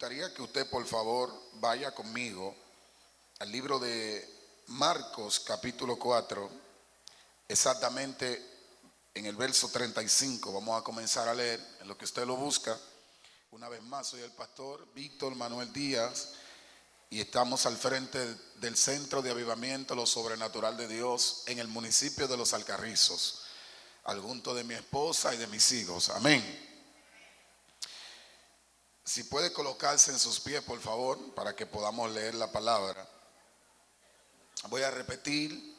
gustaría que usted por favor vaya conmigo al libro de Marcos capítulo 4, exactamente en el verso 35. Vamos a comenzar a leer en lo que usted lo busca. Una vez más, soy el pastor Víctor Manuel Díaz y estamos al frente del Centro de Avivamiento Lo Sobrenatural de Dios en el municipio de Los Alcarrizos, al junto de mi esposa y de mis hijos. Amén. Si puede colocarse en sus pies, por favor, para que podamos leer la palabra. Voy a repetir.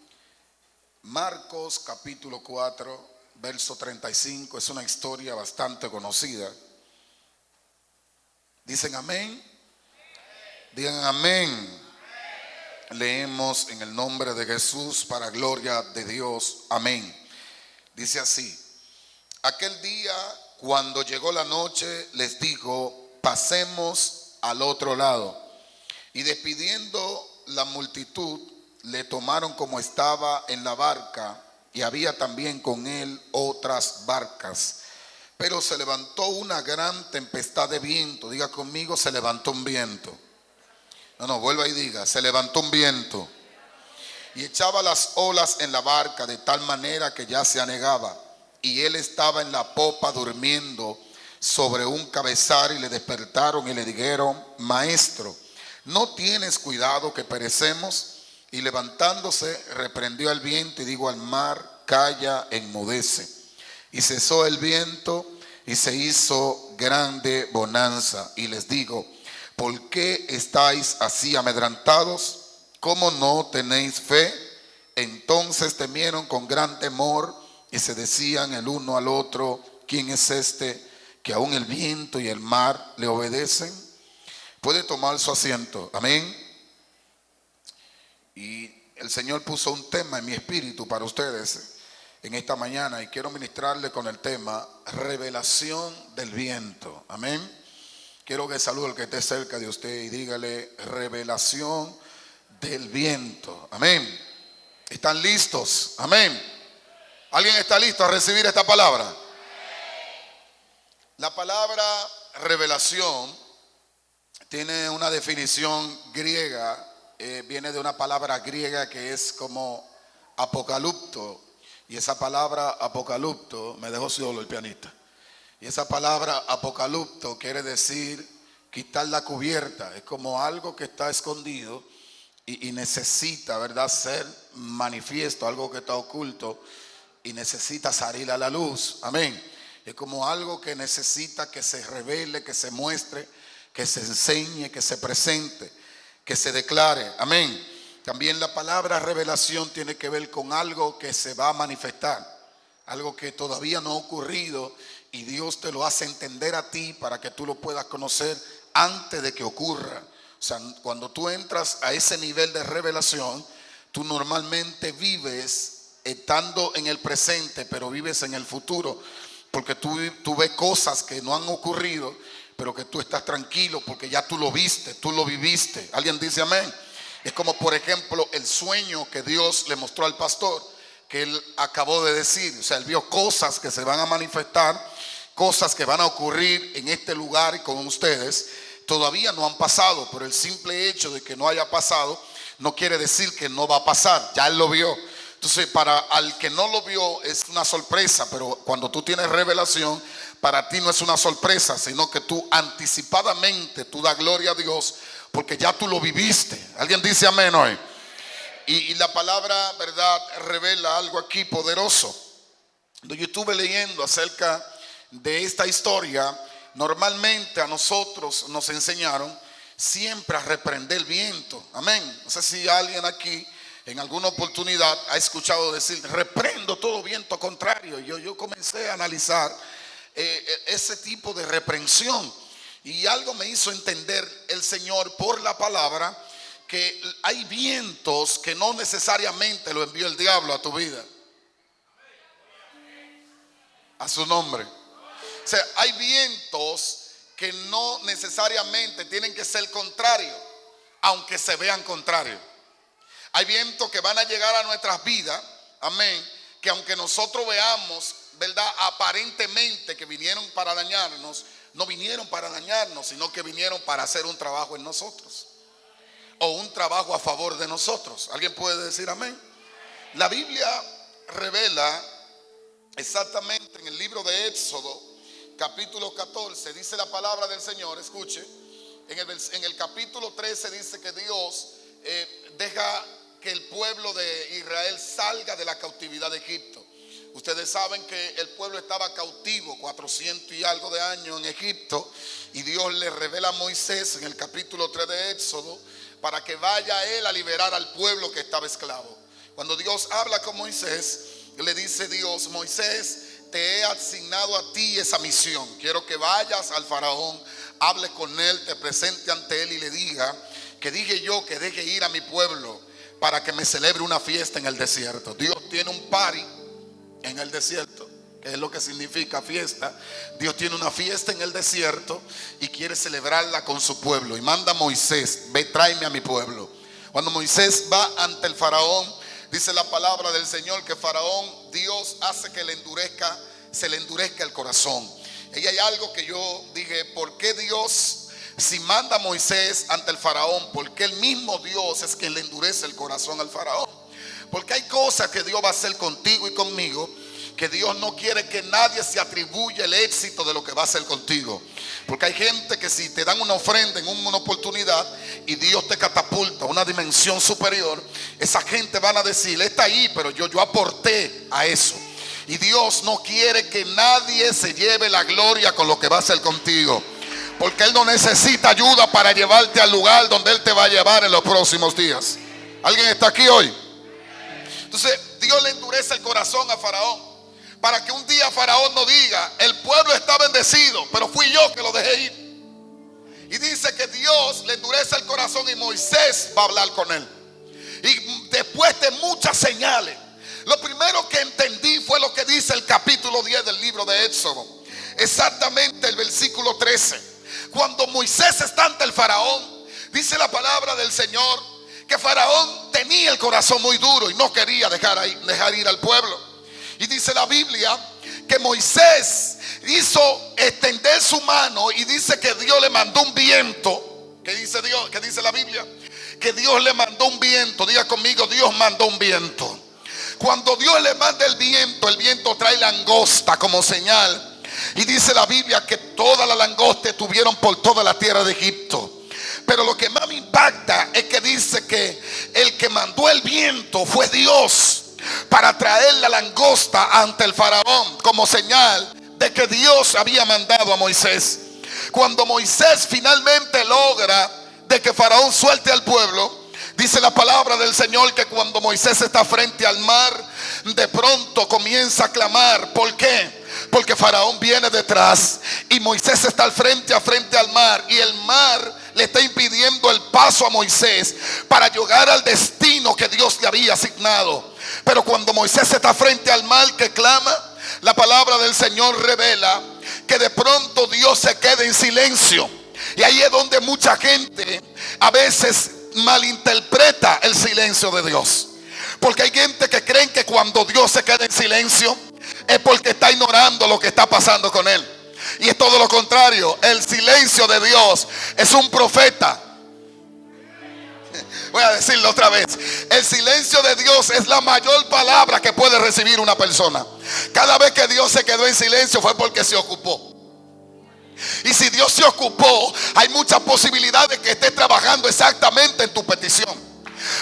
Marcos capítulo 4, verso 35. Es una historia bastante conocida. ¿Dicen amén? Digan amén. Leemos en el nombre de Jesús para gloria de Dios. Amén. Dice así: aquel día, cuando llegó la noche, les dijo: pasemos al otro lado. Y despidiendo la multitud, le tomaron como estaba en la barca, y había también con él otras barcas. Pero se levantó una gran tempestad de viento. Diga conmigo: se levantó un viento. No, vuelva y diga: se levantó un viento. Y echaba las olas en la barca de tal manera que ya se anegaba. Y él estaba en la popa durmiendo sobre un cabezal, y le despertaron y le dijeron: maestro, ¿no tienes cuidado que perecemos? Y levantándose reprendió al viento y dijo al mar: calla, enmudece. Y cesó el viento y se hizo grande bonanza. Y les digo: ¿por qué estáis así amedrentados? ¿Cómo no tenéis fe? Entonces temieron con gran temor y se decían el uno al otro: ¿quién es este que aún el viento y el mar le obedecen? Puede tomar su asiento. Amén. Y el Señor puso un tema en mi espíritu para ustedes en esta mañana, y quiero ministrarle con el tema revelación del viento. Amén. Quiero que salude al que esté cerca de usted y dígale: revelación del viento. Amén. ¿Están listos? Amén. ¿Alguien está listo a recibir esta palabra? La palabra revelación tiene una definición griega. Viene de una palabra griega que es como apocalipto. Y esa palabra apocalipto, me dejó solo el pianista. Y esa palabra apocalipto quiere decir quitar la cubierta. Es como algo que está escondido y necesita, ¿verdad?, ser manifiesto. Algo que está oculto y necesita salir a la luz. Amén. Es como algo que necesita que se revele, que se muestre, que se enseñe, que se presente, que se declare. Amén. También la palabra revelación tiene que ver con algo que se va a manifestar, algo que todavía no ha ocurrido, y Dios te lo hace entender a ti para que tú lo puedas conocer antes de que ocurra. O sea, cuando tú entras a ese nivel de revelación, tú normalmente vives estando en el presente, pero vives en el futuro, porque tú ves cosas que no han ocurrido, pero que tú estás tranquilo porque ya tú lo viste, tú lo viviste. ¿Alguien dice amén? Es como, por ejemplo, el sueño que Dios le mostró al pastor, que él acabó de decir. O sea, él vio cosas que se van a manifestar, cosas que van a ocurrir en este lugar y con ustedes. Todavía no han pasado, pero el simple hecho de que no haya pasado no quiere decir que no va a pasar. Ya él lo vio. Entonces, para al que no lo vio es una sorpresa, pero cuando tú tienes revelación, para ti no es una sorpresa, sino que tú anticipadamente tú das gloria a Dios porque ya tú lo viviste. ¿Alguien dice amén hoy? Y la palabra, ¿verdad?, revela algo aquí poderoso. Yo estuve leyendo acerca de esta historia. Normalmente a nosotros nos enseñaron siempre a reprender el viento. Amén. No sé si alguien aquí en alguna oportunidad ha escuchado decir: reprendo todo viento contrario. Yo comencé a analizar ese tipo de reprensión, y algo me hizo entender el Señor por la palabra, que hay vientos que no necesariamente lo envió el diablo a tu vida. A su nombre. O sea, hay vientos que no necesariamente tienen que ser contrarios, aunque se vean contrarios. Hay vientos que van a llegar a nuestras vidas, amén, que aunque nosotros veamos, ¿verdad?, aparentemente que vinieron para dañarnos, no vinieron para dañarnos, sino que vinieron para hacer un trabajo en nosotros, o un trabajo a favor de nosotros. ¿Alguien puede decir amén? La Biblia revela exactamente en el libro de Éxodo, capítulo 14, dice la palabra del Señor. Escuche, en el capítulo 13 dice que Dios deja que el pueblo de Israel salga de la cautividad de Egipto. Ustedes saben que el pueblo estaba cautivo 400 y algo de años en Egipto, y Dios le revela a Moisés en el capítulo 3 de Éxodo para que vaya él a liberar al pueblo que estaba esclavo. Cuando Dios habla con Moisés, le dice Dios: Moisés, te he asignado a ti esa misión. Quiero que vayas al faraón, hable con él, te presente ante él y le diga que dije yo que deje ir a mi pueblo para que me celebre una fiesta en el desierto. Dios tiene un party en el desierto, que es lo que significa fiesta. Dios tiene una fiesta en el desierto y quiere celebrarla con su pueblo. Y manda a Moisés: ve, tráeme a mi pueblo. Cuando Moisés va ante el faraón, dice la palabra del Señor que Faraón, Dios hace que se le endurezca el corazón. Y hay algo que yo dije: ¿por qué Dios, si manda a Moisés ante el faraón, por qué el mismo Dios es quien le endurece el corazón al faraón? Porque hay cosas que Dios va a hacer contigo y conmigo, que Dios no quiere que nadie se atribuya el éxito de lo que va a hacer contigo. Porque hay gente que si te dan una ofrenda en una oportunidad y Dios te catapulta a una dimensión superior, esa gente van a decir: está ahí, pero yo aporté a eso. Y Dios no quiere que nadie se lleve la gloria con lo que va a hacer contigo, porque Él no necesita ayuda para llevarte al lugar donde Él te va a llevar en los próximos días. ¿Alguien está aquí hoy? Entonces Dios le endurece el corazón a Faraón, para que un día Faraón no diga: el pueblo está bendecido, pero fui yo que lo dejé ir. Y dice que Dios le endurece el corazón y Moisés va a hablar con él. Y después de muchas señales, lo primero que entendí fue lo que dice el capítulo 10 del libro de Éxodo, exactamente el versículo 13. Cuando Moisés está ante el faraón, dice la palabra del Señor que Faraón tenía el corazón muy duro y no quería dejar ir al pueblo. Y dice la Biblia que Moisés hizo extender su mano, y dice que Dios le mandó un viento. ¿Qué dice Dios? ¿Qué dice la Biblia? Que Dios le mandó un viento. Diga conmigo: Dios mandó un viento. Cuando Dios le manda el viento trae langosta como señal. Y dice la Biblia que toda la langosta estuvieron por toda la tierra de Egipto. Pero lo que más me impacta es que dice que el que mandó el viento fue Dios, para traer la langosta ante el faraón como señal de que Dios había mandado a Moisés. Cuando Moisés finalmente logra de que faraón suelte al pueblo, dice la palabra del Señor que cuando Moisés está frente al mar, de pronto comienza a clamar. ¿Por qué? Porque faraón viene detrás y Moisés está frente al mar, y el mar le está impidiendo el paso a Moisés para llegar al destino que Dios le había asignado. Pero cuando Moisés está frente al mar que clama, la palabra del Señor revela que de pronto Dios se queda en silencio. Y ahí es donde mucha gente a veces malinterpreta el silencio de Dios, porque hay gente que creen que cuando Dios se queda en silencio es porque está ignorando lo que está pasando con él. Y es todo lo contrario. El silencio de Dios es un profeta. Voy a decirlo otra vez: el silencio de Dios es la mayor palabra que puede recibir una persona. Cada vez que Dios se quedó en silencio fue porque se ocupó. Y si Dios se ocupó, hay muchas posibilidades que esté trabajando exactamente en tu petición.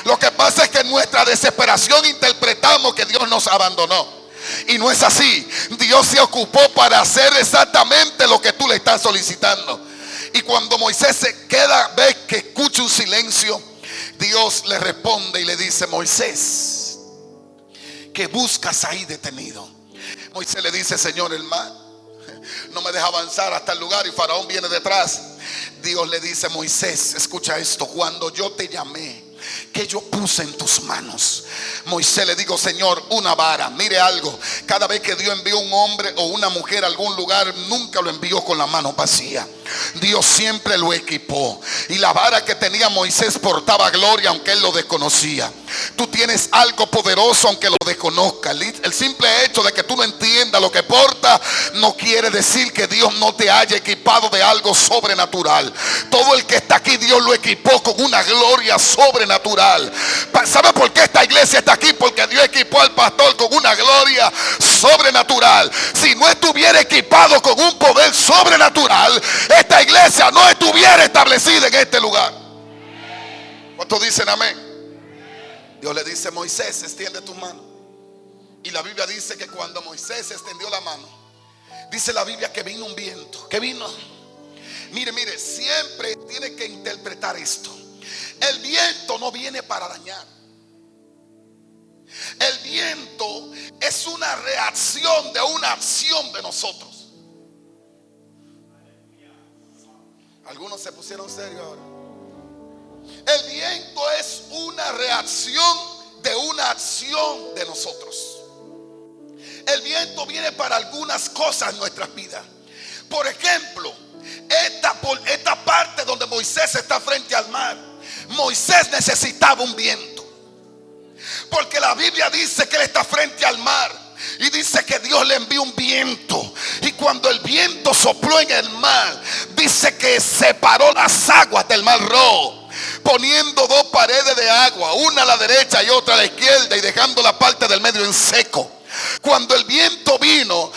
Lo que pasa es que en nuestra desesperación interpretamos que Dios nos abandonó. Y no es así. Dios se ocupó para hacer exactamente lo que tú le estás solicitando. Y cuando Moisés se queda, ve que escucha un silencio, Dios le responde y le dice: Moisés, ¿qué buscas ahí detenido? Moisés le dice: Señor, el mar no me deja avanzar hasta el lugar y faraón viene detrás. Dios le dice: Moisés, escucha esto, cuando yo te llamé, que yo puse en tus manos. Moisés le digo: Señor, una vara. Mire algo, cada vez que Dios envió un hombre o una mujer a algún lugar, nunca lo envió con la mano vacía. Dios siempre lo equipó. Y la vara que tenía Moisés portaba gloria aunque él lo desconocía. Tú tienes algo poderoso aunque lo desconozcas. El simple hecho de que tú no entiendas lo que porta no quiere decir que Dios no te haya equipado de algo sobrenatural. Todo el que está aquí Dios lo equipó con una gloria sobrenatural. ¿Sabe por qué esta iglesia está aquí? Porque Dios equipó al pastor con una gloria sobrenatural. Si no estuviera equipado con un poder sobrenatural, esta iglesia no estuviera establecida en este lugar. ¿Cuántos dicen amén? Dios le dice: Moisés, extiende tu mano. Y la Biblia dice que cuando Moisés extendió la mano, dice la Biblia que vino un viento. ¿Qué vino? Mire, siempre tiene que interpretar esto. El viento no viene para dañar. El viento es una reacción de una acción de nosotros. Algunos se pusieron serios ahora. El viento es una reacción de una acción de nosotros. El viento viene para algunas cosas en nuestras vidas. Por ejemplo, esta parte donde Moisés está frente al mar, Moisés necesitaba un viento. Porque la Biblia dice que él está frente al mar y dice que Dios le envió un viento. Y cuando el viento sopló en el mar, dice que separó las aguas del mar Rojo, poniendo dos paredes de agua, una a la derecha y otra a la izquierda, y dejando la parte del medio en seco. Cuando el viento vino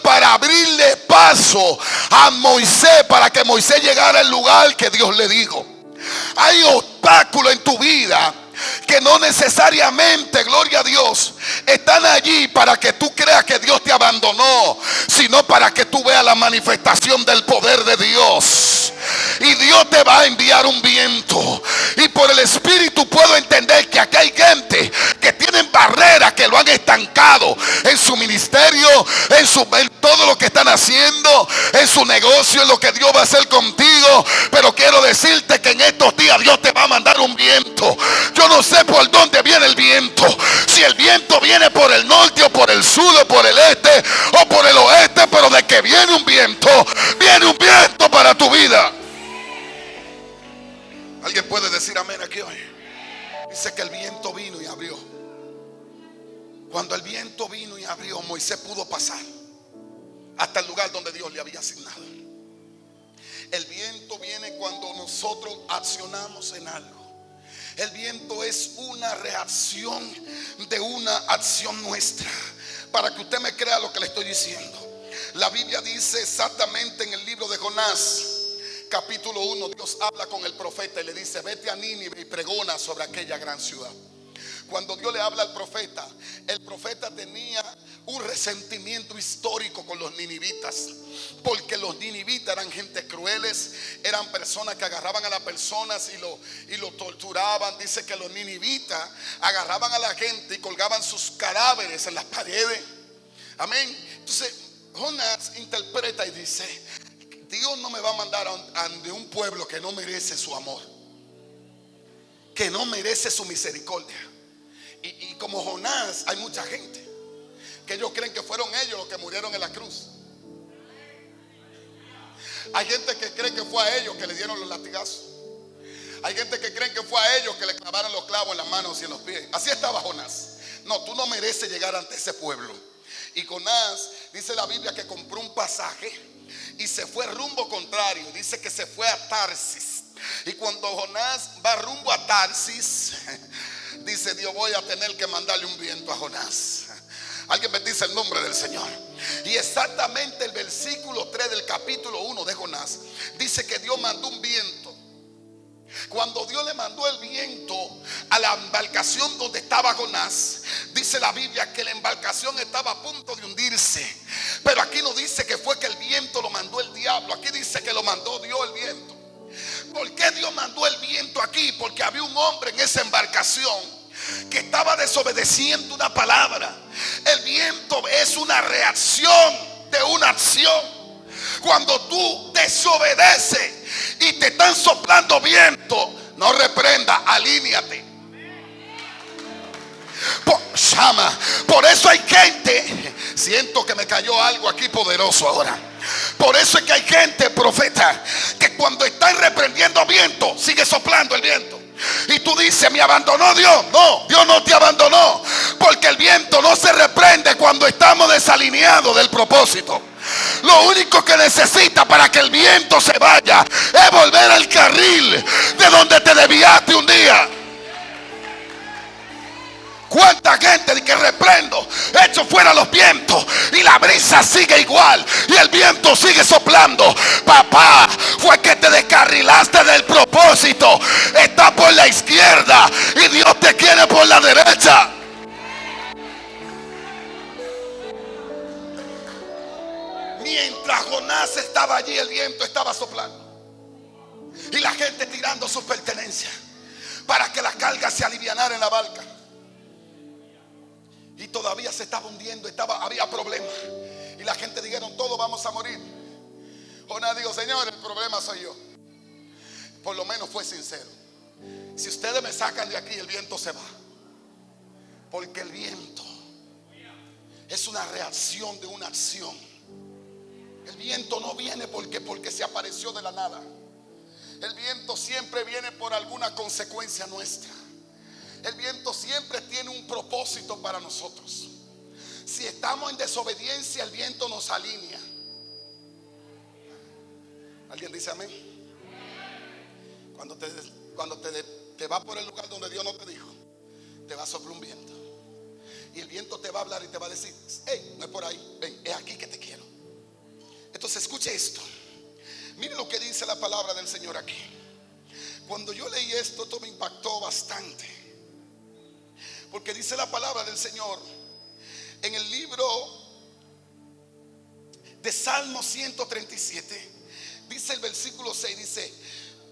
para abrirle paso a Moisés, para que Moisés llegara al lugar que Dios le dijo. Hay obstáculos en tu vida que no necesariamente, gloria a Dios, están allí para que tú creas que Dios te abandonó, sino para que tú veas la manifestación del poder de Dios. Y Dios te va a enviar un viento. Y por el Espíritu puedo entender que aquí hay gente que tienen barreras que lo han estancado en su ministerio, en todo lo que están haciendo, en su negocio, en lo que Dios va a hacer contigo. Pero quiero decirte que en estos días Dios te va a mandar un viento. Yo no sé por dónde viene el viento. Si el viento viene por el norte o por el sur o por el este o por el oeste, pero de que viene un viento para tu vida. ¿Alguien puede decir amén aquí hoy? Dice que el viento vino y abrió. Cuando el viento vino y abrió, Moisés pudo pasar hasta el lugar donde Dios le había asignado. El viento viene cuando nosotros accionamos en algo. El viento es una reacción de una acción nuestra. Para que usted me crea lo que le estoy diciendo, la Biblia dice exactamente en el libro de Jonás, capítulo 1, Dios habla con el profeta y le dice: vete a Nínive y pregona sobre aquella gran ciudad. Cuando Dios le habla al profeta, el profeta tenía un resentimiento histórico con los ninivitas, porque los ninivitas eran gente crueles, eran personas que agarraban a las personas y lo torturaban. Dice que los ninivitas agarraban a la gente y colgaban sus cadáveres en las paredes. Amén. Entonces Jonás interpreta y dice: Dios no me va a mandar a un pueblo que no merece su amor, que no merece su misericordia. Y como Jonás, hay mucha gente que ellos creen que fueron ellos los que murieron en la cruz. Hay gente que cree que fue a ellos que le dieron los latigazos. Hay gente que cree que fue a ellos que le clavaron los clavos en las manos y en los pies. Así estaba Jonás. No, tú no mereces llegar ante ese pueblo. Y Jonás, dice la Biblia, que compró un pasaje y se fue rumbo contrario. Dice que se fue a Tarsis. Y cuando Jonás va rumbo a Tarsis, dice Dios: voy a tener que mandarle un viento a Jonás. Alguien bendice el nombre del Señor. Y exactamente el versículo 3 del capítulo 1 de Jonás dice que Dios mandó un viento. Cuando Dios le mandó el viento a la embarcación donde estaba Jonás, dice la Biblia que la embarcación estaba a punto de hundirse. Pero aquí no dice que fue que el viento lo mandó el diablo. Aquí dice que lo mandó Dios el viento. ¿Por qué Dios mandó el viento aquí? Porque había un hombre en esa embarcación que estaba desobedeciendo una palabra. El viento es una reacción de una acción. Cuando tú desobedeces y te están soplando viento, no reprenda, alíñate. Por eso hay gente, siento que me cayó algo aquí poderoso ahora. Por eso es que hay gente, profeta, que cuando están reprendiendo viento, sigue soplando el viento. Y tú dices, ¿me abandonó Dios? No, Dios no te abandonó. Porque el viento no se reprende cuando estamos desalineados del propósito. Lo único que necesita para que el viento se vaya es volver al carril de donde te desviaste un día. ¿Cuánta gente de que reprendo, echo fuera los vientos y la brisa sigue igual y el viento sigue soplando? Papá, fue que te descarrilaste del propósito. Está por la izquierda y Dios te quiere por la derecha. Mientras Jonás estaba allí, el viento estaba soplando y la gente tirando sus pertenencias para que la carga se alivianara en la barca. Y todavía se estaba hundiendo, había problemas. Y la gente dijeron, todos vamos a morir. Jonás dijo, Señor, el problema soy yo. Por lo menos fue sincero. Si ustedes me sacan de aquí, el viento se va. Porque el viento es una reacción de una acción. El viento no viene porque se apareció de la nada. El viento siempre viene por alguna consecuencia nuestra. El viento siempre tiene un propósito para nosotros. Si estamos en desobediencia, el viento nos alinea. ¿Alguien dice amén? Cuando te va por el lugar donde Dios no te dijo, te va a soplar un viento. Y el viento te va a hablar y te va a decir, hey, no es por ahí, ven, es aquí que te quiero. Entonces escuche esto. Mire lo que dice la palabra del Señor aquí. Cuando yo leí esto me impactó bastante. Porque dice la palabra del Señor en el libro de Salmo 137. Dice el versículo 6, dice,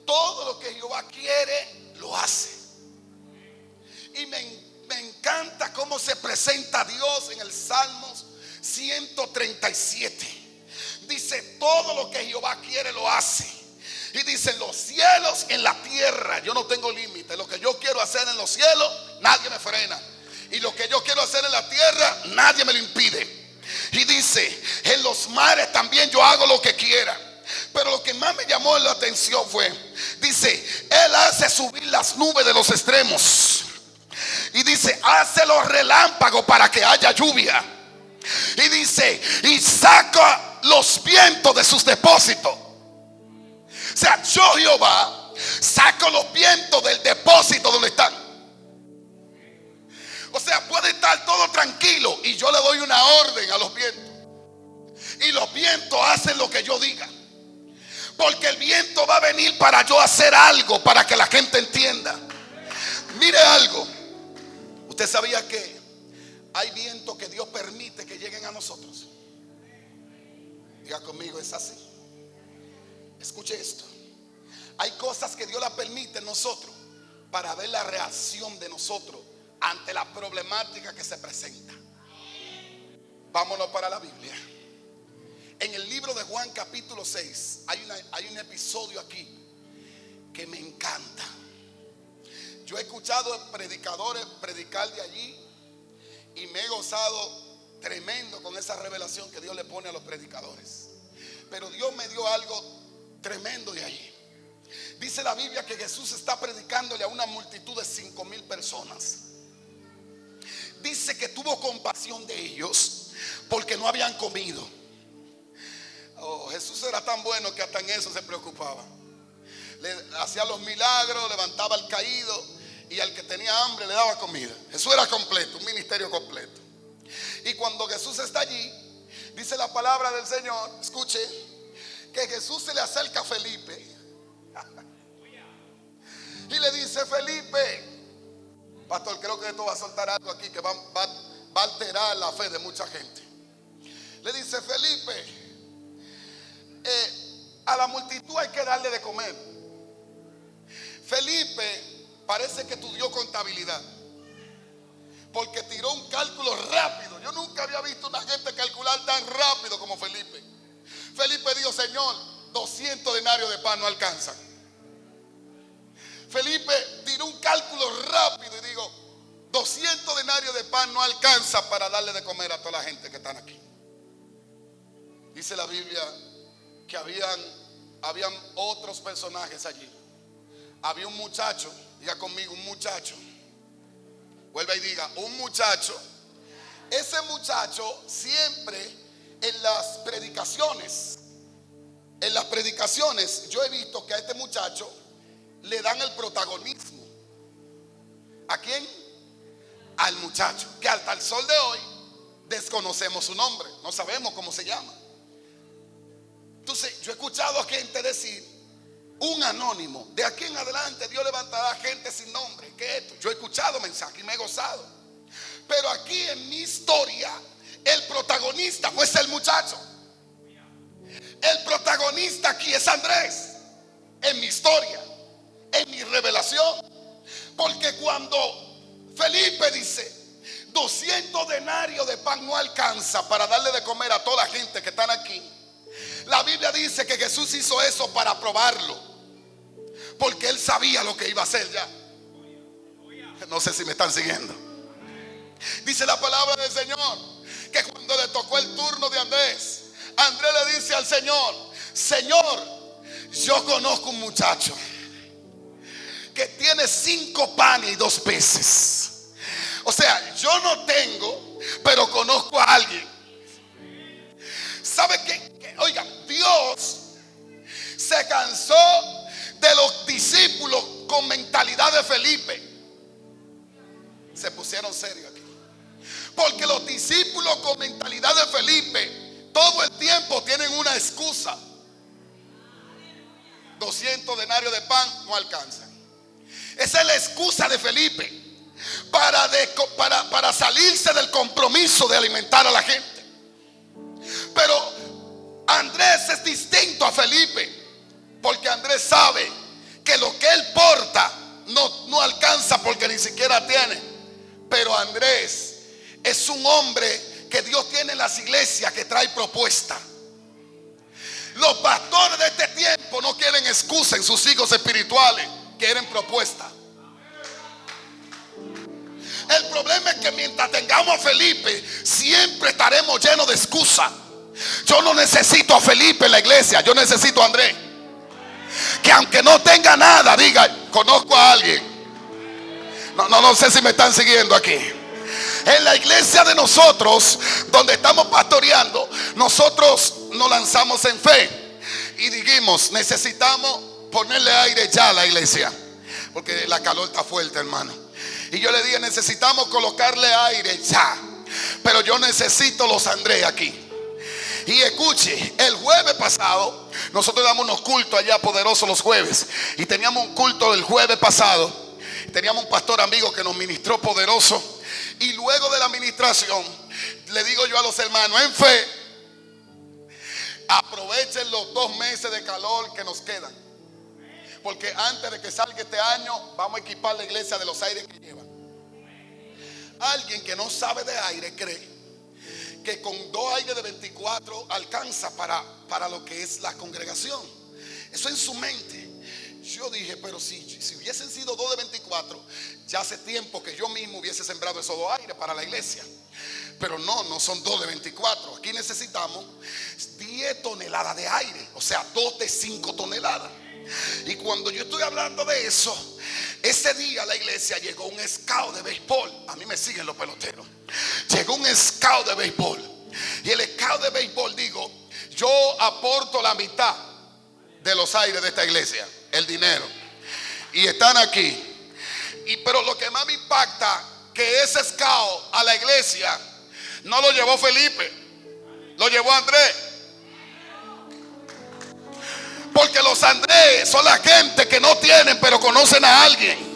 todo lo que Jehová quiere, lo hace. Y me encanta cómo se presenta Dios en el Salmo 137. Dice, todo lo que Jehová quiere, lo hace. Y dice, los cielos en la tierra, yo no tengo límite. Lo que yo quiero hacer en los cielos, nadie me frena. Y lo que yo quiero hacer en la tierra, nadie me lo impide. Y dice, en los mares también yo hago lo que quiera. Pero lo que más me llamó la atención fue, dice, Él hace subir las nubes de los extremos. Y dice, hace los relámpagos para que haya lluvia. Y dice, y saca los vientos de sus depósitos. O sea, yo Jehová saco los vientos del depósito donde están. O sea, puede estar todo tranquilo y yo le doy una orden a los vientos. Y los vientos hacen lo que yo diga. Porque el viento va a venir para yo hacer algo, para que la gente entienda. Mire algo. Usted sabía que hay vientos que Dios permite que lleguen a nosotros. Diga conmigo, es así. Escuche esto. Hay cosas que Dios las permite en nosotros para ver la reacción de nosotros ante la problemática que se presenta. Vámonos para la Biblia. En el libro de Juan capítulo 6 hay un episodio aquí que me encanta. Yo he escuchado predicadores predicar de allí y me he gozado tremendo con esa revelación que Dios le pone a los predicadores. Pero Dios me dio algo tremendo de allí. Dice la Biblia que Jesús está predicándole a una multitud de 5,000 personas. Dice que tuvo compasión de ellos porque no habían comido. Oh, Jesús era tan bueno que hasta en eso se preocupaba. Le hacía los milagros, levantaba al caído y al que tenía hambre le daba comida. Jesús era completo, un ministerio completo. Y cuando Jesús está allí, dice la palabra del Señor, escuche, que Jesús se le acerca a Felipe y le dice, Felipe, pastor, creo que esto va a soltar algo aquí que va a alterar la fe de mucha gente. Le dice, Felipe, a la multitud hay que darle de comer. Felipe parece que estudió contabilidad, porque tiró un cálculo rápido. Yo nunca había visto una gente calcular tan rápido como Felipe. Felipe dijo, Señor, 200 denarios de pan no alcanzan. Felipe tiró un cálculo rápido y dijo, 200 denarios de pan no alcanza para darle de comer a toda la gente que están aquí. Dice la Biblia que habían otros personajes allí. Había un muchacho, diga conmigo, un muchacho. Vuelva y diga, un muchacho. Ese muchacho siempre en las predicaciones yo he visto que a este muchacho le dan el protagonismo. ¿A quién? Al muchacho, que hasta el sol de hoy desconocemos su nombre, no sabemos cómo se llama. Entonces yo he escuchado a gente decir, un anónimo, de aquí en adelante Dios levantará gente sin nombre. ¿Qué es esto? Yo he escuchado mensajes y me he gozado. Pero aquí en mi historia, el protagonista fue el muchacho. El protagonista aquí es Andrés. En mi historia, en mi revelación. Porque cuando Felipe dice 200 denarios de pan no alcanza para darle de comer a toda la gente que están aquí, la Biblia dice que Jesús hizo eso para probarlo, porque él sabía lo que iba a hacer ya. No sé si me están siguiendo. Dice la palabra del Señor que cuando le tocó el turno de Andrés, Andrés le dice al Señor: Señor, yo conozco un muchacho que tiene 5 panes y 2 peces. O sea, yo no tengo, pero conozco a alguien. ¿Sabe qué? Oiga, Dios se cansó de los discípulos con mentalidad de Felipe. Se pusieron serios aquí. Porque los discípulos con mentalidad de Felipe todo el tiempo tienen una excusa. 200 denarios de pan no alcanzan. Esa es la excusa de Felipe para salirse del compromiso de alimentar a la gente. Pero Andrés es distinto a Felipe, porque Andrés sabe que lo que él porta no alcanza porque ni siquiera tiene. Pero Andrés es un hombre que Dios tiene en las iglesias que trae propuesta. Los pastores de este tiempo no quieren excusa en sus hijos espirituales, quieren propuesta. El problema es que mientras tengamos a Felipe, siempre estaremos llenos de excusa. Yo no necesito a Felipe en la iglesia, yo necesito a Andrés. Que aunque no tenga nada, diga: conozco a alguien. No sé si me están siguiendo aquí. En la iglesia de nosotros, donde estamos pastoreando, nosotros nos lanzamos en fe y dijimos: necesitamos ponerle aire ya a la iglesia, porque la calor está fuerte, hermano. Y yo le dije: necesitamos colocarle aire ya, pero yo necesito los Andrés aquí. Y escuche, el jueves pasado nosotros damos unos cultos allá poderosos los jueves, y teníamos un culto el jueves pasado. Teníamos un pastor amigo que nos ministró poderoso. Y luego de la administración, le digo yo a los hermanos en fe: aprovechen los 2 meses de calor que nos quedan, porque antes de que salga este año vamos a equipar la iglesia de los aires que llevan. Alguien que no sabe de aire cree que con 2 aires de 24 alcanza para lo que es la congregación. Eso en su mente. Yo dije: pero si hubiesen sido 2 de 24, ya hace tiempo que yo mismo hubiese sembrado esos 2 aires para la iglesia. Pero no son 2 de 24. Aquí necesitamos 10 toneladas de aire, o sea, 2 de 5 toneladas. Y cuando yo estoy hablando de eso, ese día a la iglesia llegó un scout de béisbol. A mí me siguen los peloteros. Llegó un scout de béisbol. Y el scout de béisbol dijo: yo aporto la mitad de los aires de esta iglesia, el dinero. Y están aquí. Pero lo que más me impacta, que ese scout a la iglesia no lo llevó Felipe, lo llevó Andrés. Porque los Andrés son la gente que no tienen, pero conocen a alguien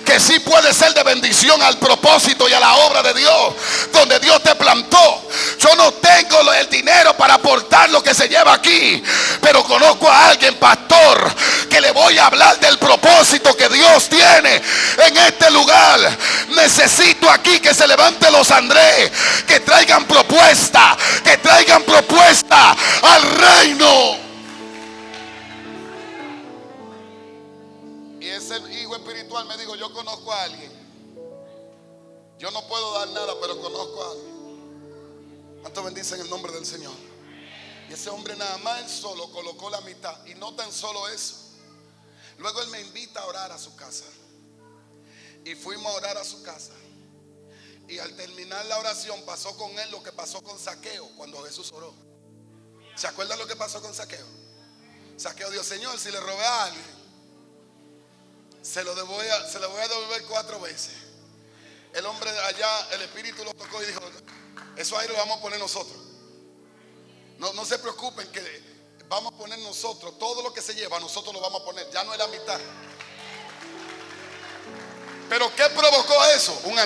que sí puede ser de bendición al propósito y a la obra de Dios, donde Dios te plantó. Yo no tengo el dinero para aportar lo que se lleva aquí, pero conozco a alguien, pastor, que le voy a hablar del propósito que Dios tiene en este lugar. Necesito aquí que se levanten los Andrés, que traigan propuesta al reino. Y ese hijo espiritual me dijo: yo conozco a alguien. Yo no puedo dar nada, pero conozco a alguien. ¿Cuánto bendicen el nombre del Señor? Y ese hombre nada más él solo colocó la mitad. Y no tan solo eso. Luego él me invita a orar a su casa. Y fuimos a orar a su casa. Y al terminar la oración pasó con él lo que pasó con Zaqueo cuando Jesús oró. ¿Se acuerdan lo que pasó con Zaqueo? Zaqueo dijo: Señor, si le robé a alguien, se lo voy a devolver 4 veces. El hombre de allá, el espíritu lo tocó y dijo: eso ahí lo vamos a poner nosotros. No se preocupen, que vamos a poner nosotros. Todo lo que se lleva nosotros lo vamos a poner. Ya no es la mitad. Pero ¿qué provocó eso? Un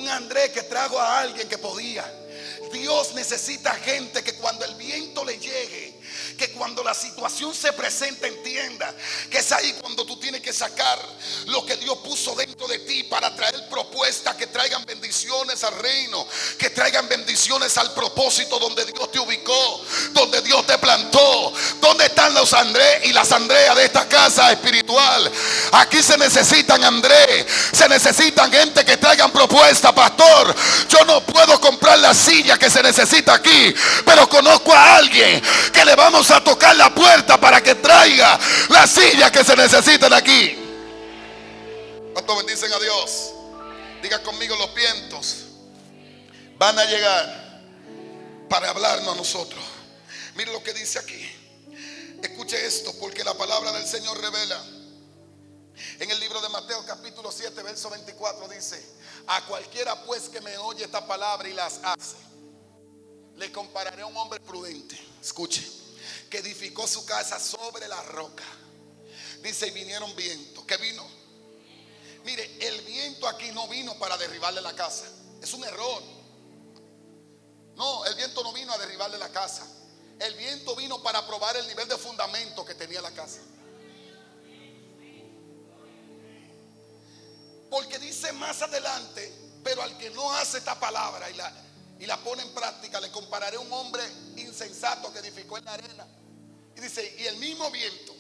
Andrés que trajo a alguien que podía. Dios necesita gente que cuando el viento le llegue, que cuando la situación se presenta, entienda que es ahí cuando tú tienes que sacar lo que Dios puso dentro de ti para traer propuestas que traigan bendiciones al reino, que traigan bendiciones al propósito donde Dios te ubicó, donde Dios te plantó. ¿Dónde están los Andrés y las Andreas de esta casa espiritual? Aquí se necesitan Andrés, se necesitan gente que traigan propuestas. Pastor, yo no puedo comprar la silla que se necesita aquí, pero conozco a alguien que le vamos a tocar la puerta para que traiga la silla que se necesitan aquí. ¿Cuántos bendicen a Dios? Diga conmigo: los vientos van a llegar para hablarnos a nosotros. Mire lo que dice aquí. Escuche esto, porque la palabra del Señor revela en el libro de Mateo capítulo 7 verso 24. Dice: a cualquiera pues que me oye esta palabra y las hace, le compararé a un hombre prudente. Escuche, que edificó su casa sobre la roca. Dice: y vinieron vientos. ¿Qué vino? Mire, el viento aquí no vino para derribarle la casa. Es un error. No, el viento no vino a derribarle la casa. El viento vino para probar el nivel de fundamento que tenía la casa. Porque dice más adelante: pero al que no hace esta palabra y la pone en práctica, le compararé a un hombre insensato que edificó en la arena. Y dice: y el mismo viento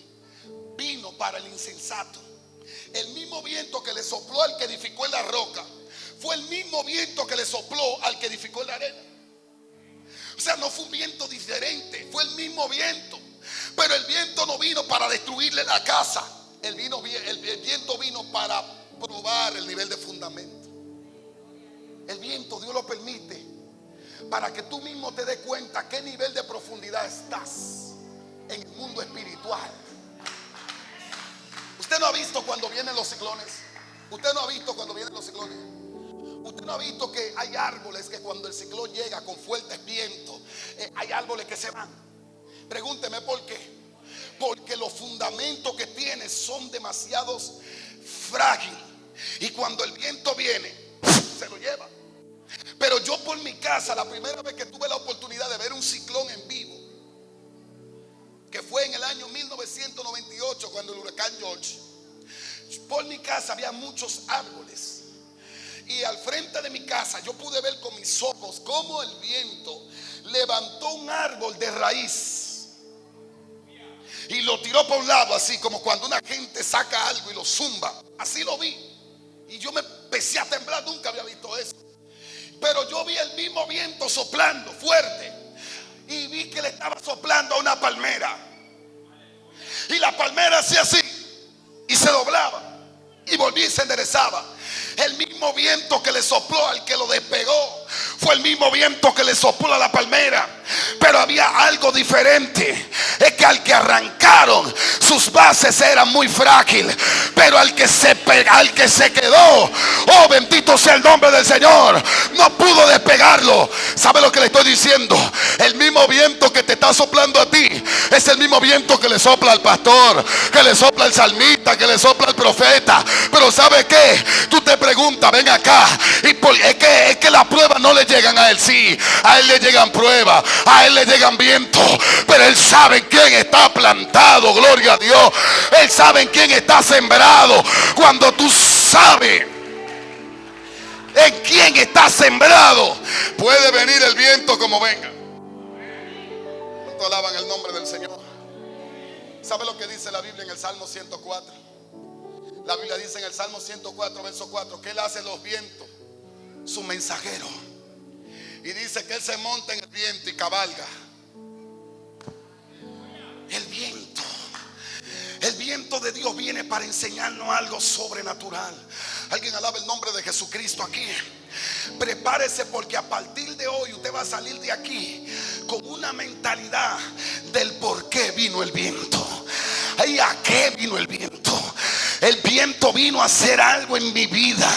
vino para el insensato. El mismo viento que le sopló al que edificó en la roca fue el mismo viento que le sopló al que edificó en la arena. O sea, no fue un viento diferente, fue el mismo viento. Pero el viento no vino para destruirle la casa. El viento vino para probar el nivel de fundamento. El viento Dios lo permite para que tú mismo te des cuenta qué nivel de profundidad estás en el mundo espiritual. Usted no ha visto cuando vienen los ciclones. Usted no ha visto cuando vienen los ciclones. Usted no ha visto que hay árboles que cuando el ciclón llega con fuertes vientos, hay árboles que se van. Pregúnteme por qué. Porque los fundamentos que tiene son demasiados frágiles. Y cuando el viento viene, se lo lleva. Pero yo por mi casa, la primera vez que tuve la oportunidad de ver un ciclón en vivo, que fue en el año 1998 cuando el huracán George, por mi casa había muchos árboles. Y al frente de mi casa yo pude ver con mis ojos cómo el viento levantó un árbol de raíz y lo tiró por un lado, así como cuando una gente saca algo y lo zumba. Así lo vi. Y yo me empecé a temblar, nunca había visto eso. Pero yo vi el mismo viento soplando fuerte y vi que le estaba soplando a una palmera. Y la palmera hacía así y se doblaba y volvía y se enderezaba. El mismo viento que le sopló al que lo despegó fue el mismo viento que le sopló a la palmera. Pero había algo diferente. Es que al que arrancaron, sus bases eran muy frágiles. Pero al que se quedó, oh bendito sea el nombre del Señor, no pudo despegarlo. ¿Sabe lo que le estoy diciendo? El mismo viento que te está soplando a ti es el mismo viento que le sopla al pastor, que le sopla al salmista, que le sopla al profeta. Pero ¿sabe qué? Tú te preguntas: ven acá, es que las pruebas no le llegan a él. Sí, a él le llegan pruebas, a él le llegan vientos, pero él sabe en quién está plantado. Gloria a Dios. Él sabe en quién está sembrado. Cuando tú sabes en quién está sembrado, puede venir el viento como venga. ¿Cuánto alaban el nombre del Señor? ¿Sabe lo que dice la Biblia en el Salmo 104? La Biblia dice en el Salmo 104 verso 4 que Él hace los vientos su mensajero Y dice que él se monta en el viento y cabalga. El viento. El viento de Dios viene para enseñarnos algo sobrenatural. Alguien alaba el nombre de Jesucristo aquí. Prepárese, porque a partir de hoy usted va a salir de aquí con una mentalidad del por qué vino el viento. ¿Y a qué vino el viento? El viento vino a hacer algo en mi vida.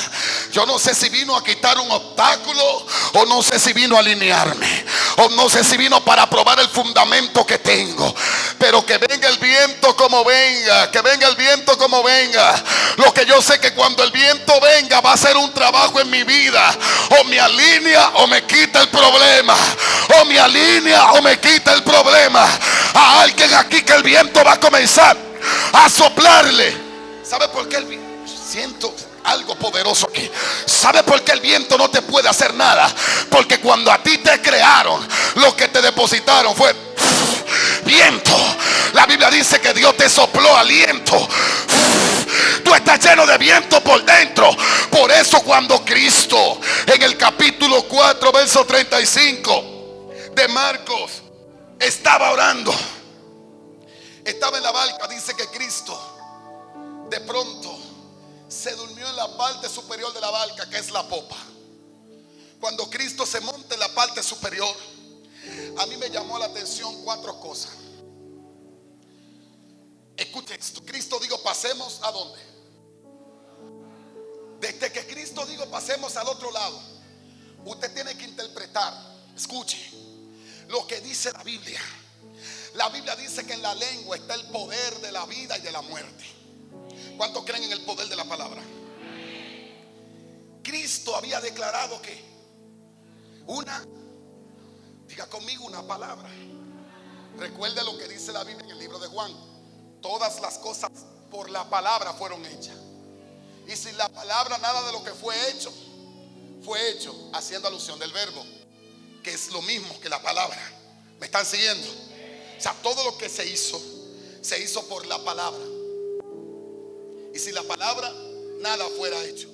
Yo no sé si vino a quitar un obstáculo, o no sé si vino a alinearme, o no sé si vino para probar el fundamento que tengo. Pero que venga el viento como venga, que venga el viento como venga. Lo que yo sé que cuando el viento venga va a ser un trabajo en mi vida. O me alinea o me quita el problema. O me alinea o me quita el problema. A alguien aquí que el viento va a comenzar a soplarle. ¿Sabe por qué el viento? Siento algo poderoso aquí. ¿Sabe por qué el viento no te puede hacer nada? Porque cuando a ti te crearon, lo que te depositaron fue viento. La Biblia dice que Dios te sopló aliento. Tú estás lleno de viento por dentro. Por eso cuando Cristo, en el capítulo 4 verso 35 de Marcos, estaba orando, estaba en la barca, dice que Cristo de pronto se durmió en la parte superior de la barca, que es la popa. Cuando Cristo se monta en la parte superior, a mí me llamó la atención 4 cosas. Escuche esto. Cristo dijo: pasemos ¿a dónde? Desde que Cristo dijo: pasemos al otro lado, usted tiene que interpretar. Escuche lo que dice la Biblia. La Biblia dice que en la lengua está el poder de la vida y de la muerte. ¿Cuántos creen en el poder de la palabra? Cristo había declarado que diga conmigo, una palabra. Recuerde lo que dice la Biblia en el libro de Juan: todas las cosas por la palabra fueron hechas. Y sin la palabra nada de lo que fue hecho haciendo alusión del verbo, que es lo mismo que la palabra. ¿Me están siguiendo? O sea, todo lo que se hizo por la palabra. Y sin la palabra nada fuera hecho.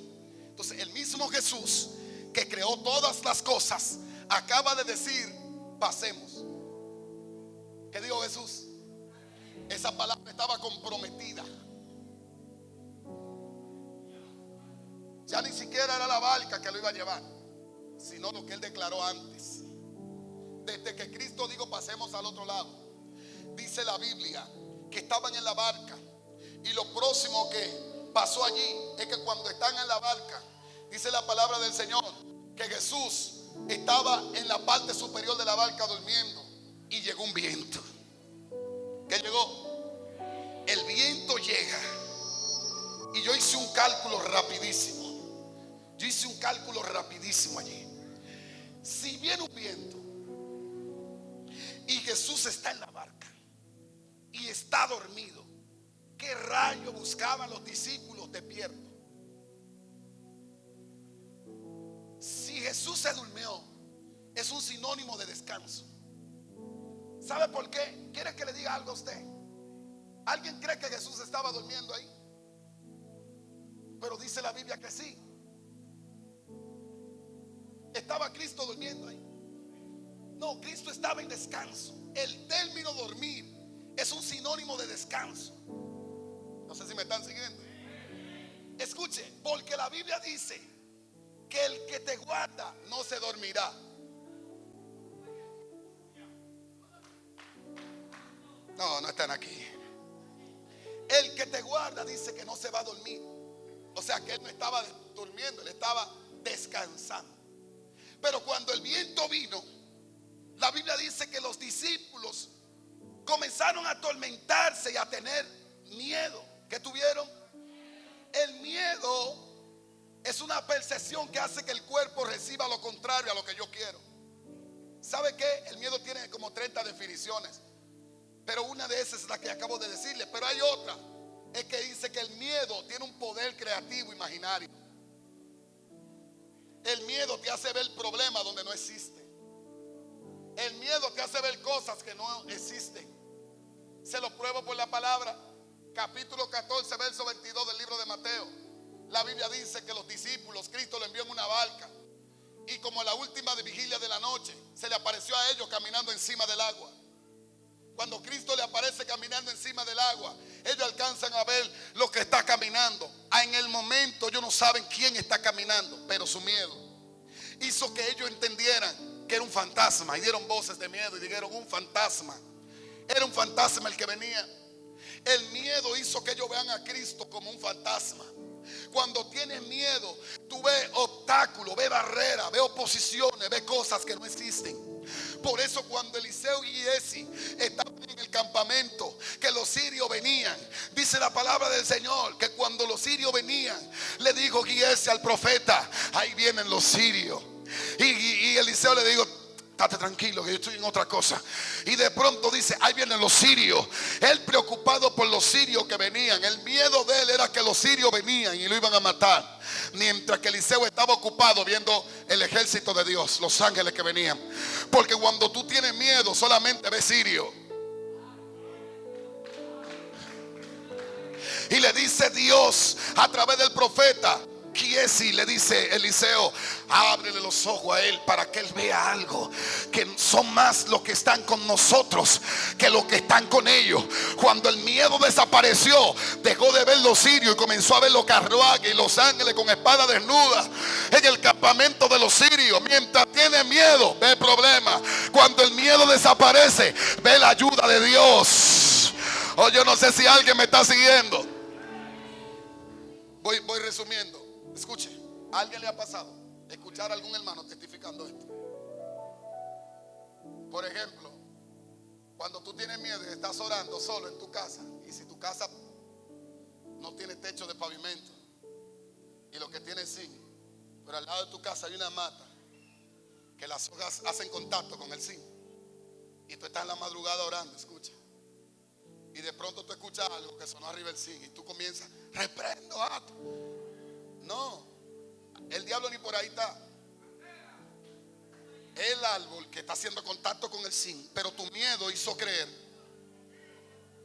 Entonces el mismo Jesús que creó todas las cosas acaba de decir: pasemos. ¿Qué dijo Jesús? Esa palabra estaba comprometida. Ya ni siquiera era la barca que lo iba a llevar, sino lo que él declaró antes. Desde que Cristo dijo: pasemos al otro lado, dice la Biblia que estaban en la barca. Y lo próximo que pasó allí es que cuando están en la barca, dice la palabra del Señor que Jesús estaba en la parte superior de la barca durmiendo, y llegó un viento. ¿Qué llegó? El viento llega. Y yo hice un cálculo rapidísimo. Allí. Si viene un viento y Jesús está en la barca y está dormido, ¿qué rayo buscaban los discípulos despiertos? Si Jesús se durmió, es un sinónimo de descanso. ¿Sabe por qué? ¿Quiere que le diga algo a usted? ¿Alguien cree que Jesús estaba durmiendo ahí? Pero dice la Biblia que sí. ¿Estaba Cristo durmiendo ahí? No, Cristo estaba en descanso. El término dormir es un sinónimo de descanso. No sé si me están siguiendo. Escuche, porque la Biblia dice que el que te guarda no se dormirá. No están aquí. El que te guarda dice que no se va a dormir. O sea que él no estaba durmiendo, él estaba descansando. Pero cuando el viento vino, la Biblia dice que los discípulos comenzaron a atormentarse y a tener miedo. ¿Qué tuvieron? El miedo es una percepción que hace que el cuerpo reciba lo contrario a lo que yo quiero. ¿Sabe qué? El miedo tiene como 30 definiciones, pero una de esas es la que acabo de decirle. Pero hay otra, es que dice que el miedo tiene un poder creativo imaginario. El miedo te hace ver problemas donde no existe. El miedo te hace ver cosas que no existen. Se lo pruebo por la palabra. Capítulo 14, verso 22 del libro de Mateo. La Biblia dice que los discípulos, Cristo lo envió en una barca Y como la última de vigilia de la noche, se le apareció a ellos caminando encima del agua. Cuando Cristo le aparece caminando encima del agua, ellos alcanzan a ver lo que está caminando. En el momento ellos no saben quién está caminando, pero su miedo hizo que ellos entendieran que era un fantasma. Y dieron voces de miedo y dijeron: un fantasma. Era un fantasma el que venía. El miedo hizo que ellos vean a Cristo como un fantasma. Cuando tienes miedo, tú ves obstáculos, ves barreras, ves oposiciones, ves cosas que no existen. Por eso cuando Eliseo y Giesi estaban en el campamento, que los sirios venían, dice la palabra del Señor que cuando los sirios venían, le dijo Giesi al profeta: ahí vienen los sirios. Y Eliseo le dijo: estate tranquilo, que yo estoy en otra cosa. Y de pronto dice: ahí vienen los sirios. Él preocupado por los sirios que venían. El miedo de él era que los sirios venían y lo iban a matar. Mientras que Eliseo estaba ocupado viendo el ejército de Dios, los ángeles que venían. Porque cuando tú tienes miedo, solamente ves sirios. Y le dice Dios a través del profeta Giesi, le dice Eliseo: ábrele los ojos a él para que él vea algo, que son más los que están con nosotros que los que están con ellos. Cuando el miedo desapareció, dejó de ver los sirios y comenzó a ver los carruajes y los ángeles con espada desnuda en el campamento de los sirios. Mientras tiene miedo, ve problemas. Cuando el miedo desaparece, ve la ayuda de Dios. Oh, yo no sé si alguien me está siguiendo. Voy resumiendo. Escuche, ¿a alguien le ha pasado escuchar a algún hermano testificando esto? Por ejemplo, cuando tú tienes miedo y estás orando solo en tu casa, y si tu casa no tiene techo de pavimento y lo que tiene es zinc, pero al lado de tu casa hay una mata que las hojas hacen contacto con el zinc, y tú estás en la madrugada orando, escucha, y de pronto tú escuchas algo que sonó arriba del zinc y tú comienzas: reprendo, ato. No, el diablo ni por ahí está. El árbol que está haciendo contacto con el zinc, pero tu miedo hizo creer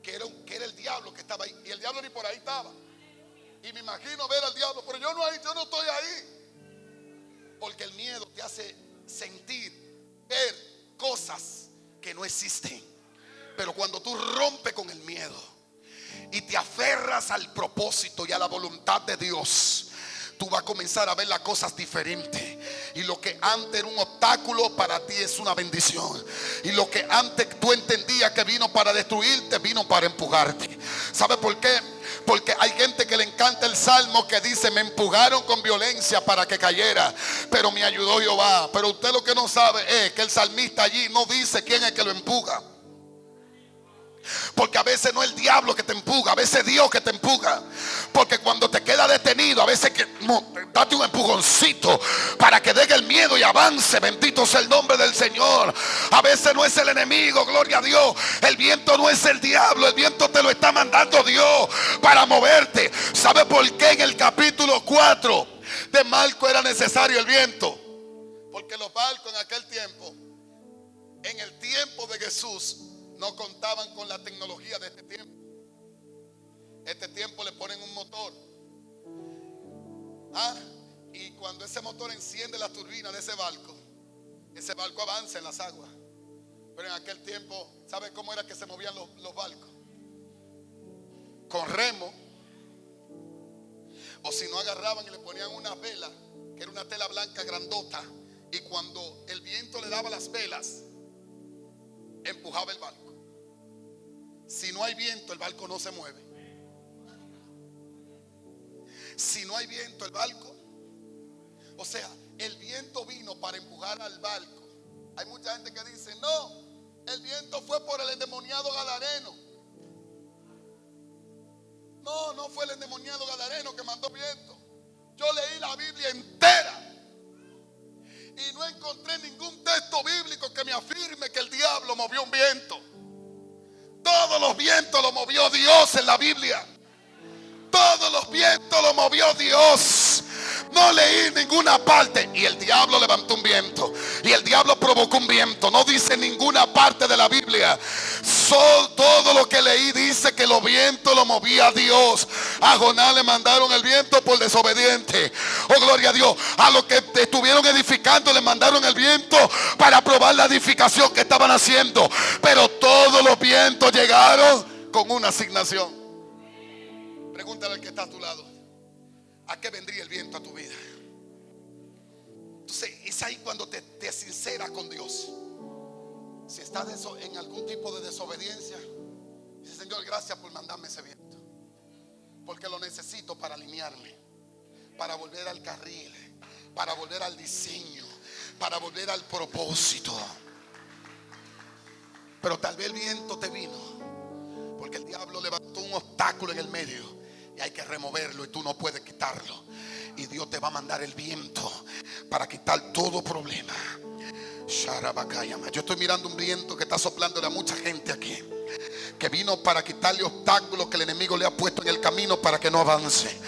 que era el diablo que estaba ahí. Y el diablo ni por ahí estaba. Y me imagino ver al diablo, pero yo no estoy ahí. Porque el miedo te hace sentir, ver cosas que no existen. Pero cuando tú rompes con el miedo y te aferras al propósito y a la voluntad de Dios, tú vas a comenzar a ver las cosas diferentes. Y lo que antes era un obstáculo, para ti es una bendición. Y lo que antes tú entendías que vino para destruirte, vino para empujarte. ¿Sabe por qué? Porque hay gente que le encanta el salmo que dice: me empujaron con violencia para que cayera, pero me ayudó Jehová. Pero usted lo que no sabe es que el salmista allí no dice quién es que lo empuja. Porque a veces no es el diablo que te empuja, a veces es Dios que te empuja. Porque cuando te queda detenido, a veces date un empujoncito para que deje el miedo y avance. Bendito sea el nombre del Señor. A veces no es el enemigo, gloria a Dios. El viento no es el diablo, el viento te lo está mandando Dios para moverte. ¿Sabe por qué en el capítulo 4 de Marcos era necesario el viento? Porque los barcos en aquel tiempo, en el tiempo de Jesús, no contaban con la tecnología de este tiempo. Este tiempo le ponen un motor. Y cuando ese motor enciende la turbina de ese barco avanza en las aguas. Pero en aquel tiempo, ¿sabe cómo era que se movían los barcos? Con remo. O si no, agarraban y le ponían una vela, que era una tela blanca grandota. Y cuando el viento le daba las velas, empujaba el barco. Si no hay viento, el barco no se mueve. Si no hay viento, el barco, o sea, el viento vino para empujar al barco. Hay mucha gente que dice: no, el viento fue por el endemoniado gadareno. No fue el endemoniado gadareno que mandó viento. Yo leí la Biblia entera y no encontré ningún texto bíblico que me afirme que el diablo movió un viento. Todos los vientos los movió Dios en la Biblia. Todos los vientos los movió Dios. No leí ninguna parte. Y el diablo levantó un viento. Y el diablo provocó un viento. No dice ninguna parte de la Biblia. Todo lo que leí dice que los vientos lo movía Dios. A Jonás le mandaron el viento por desobediente. Oh, gloria a Dios. A los que estuvieron edificando le mandaron el viento para probar la edificación que estaban haciendo. Pero todos los vientos llegaron con una asignación. Pregúntale al que está a tu lado: ¿a qué vendría el viento a tu vida? Entonces es ahí cuando te sinceras con Dios. Si estás en algún tipo de desobediencia, dice: Señor, gracias por mandarme ese viento, porque lo necesito para alinearme, para volver al carril, para volver al diseño, para volver al propósito. Pero tal vez el viento te vino porque el diablo levantó un obstáculo en el medio y hay que removerlo y tú no puedes quitarlo. Y Dios te va a mandar el viento para quitar todo problema. Yo estoy mirando un viento que está soplándole a mucha gente aquí, que vino para quitarle obstáculos que el enemigo le ha puesto en el camino para que no avance.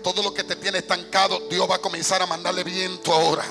Todo lo que te tiene estancado, Dios va a comenzar a mandarle viento ahora.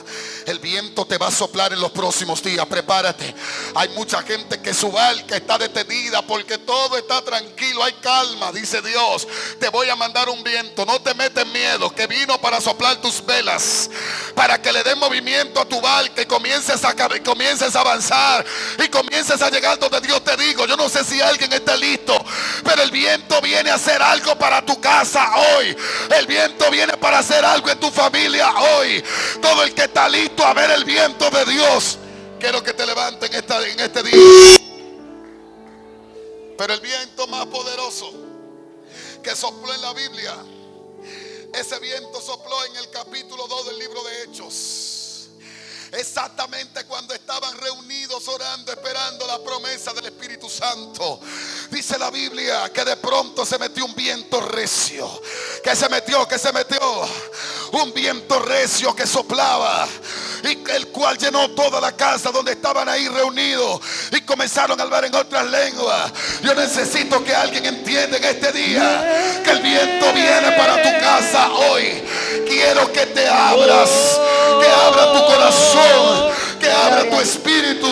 El viento te va a soplar en los próximos días. Prepárate. Hay mucha gente que su barca está detenida porque todo está tranquilo, hay calma. Dice Dios: te voy a mandar un viento. No te metes miedo, que vino para soplar tus velas, para que le den movimiento a tu barca y comiences a avanzar y comiences a llegar donde Dios te digo. Yo no sé si alguien está listo, pero el viento viene a hacer algo para tu casa hoy. El viento viene para hacer algo en tu familia hoy. Todo el que está listo a ver el viento de Dios, quiero que te levanten en este día. Pero el viento más poderoso que sopló en la Biblia, ese viento sopló en el capítulo 2 del libro de Hechos. Exactamente cuando estaban reunidos orando, esperando la promesa del Espíritu Santo. Dice la Biblia que de pronto se metió un viento recio. Que se metió un viento recio que soplaba, y el cual llenó toda la casa donde estaban ahí reunidos, y comenzaron a hablar en otras lenguas. Yo necesito que alguien entienda en este día que el viento viene para tu casa hoy. Quiero que te abras, que abra tu corazón, que abra tu espíritu,